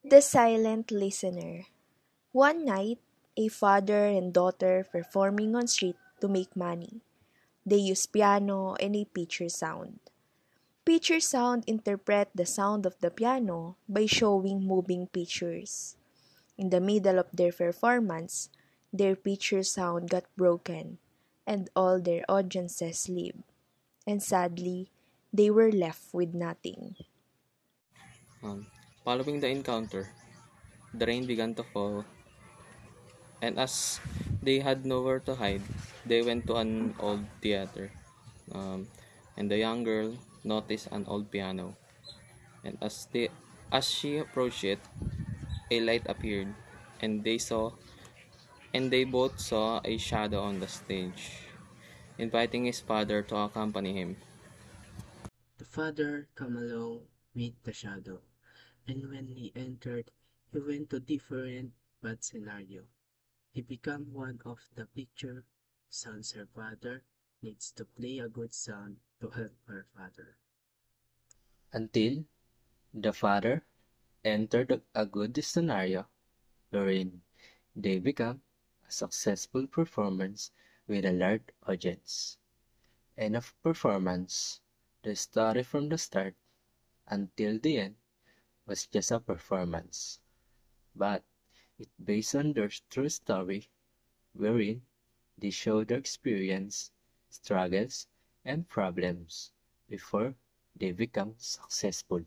The Silent Listener. One night, a father and daughter performing on street to make money. They use piano and a pitcher sound. Pitcher sound interpret the sound of the piano by showing moving pictures. In the middle of their performance, their pitcher sound got broken and all their audiences leave. And sadly, they were left with nothing. Um, Following the encounter, the rain began to fall, and as they had nowhere to hide, they went to an old theater. Um, and the young girl noticed an old piano, and as she approached it, a light appeared, and they both saw a shadow on the stage, inviting his father to accompany him. The father came along with the shadow, and when he entered, he went to different bad scenario. He became one of the picture sounds her father needs to play a good sound to help her father. Until the father entered a good scenario wherein they become a successful performance with a large audience. End of performance. The story from the start until the end was just a performance, but it based on their true story wherein they show their experience, struggles, and problems before they become successful.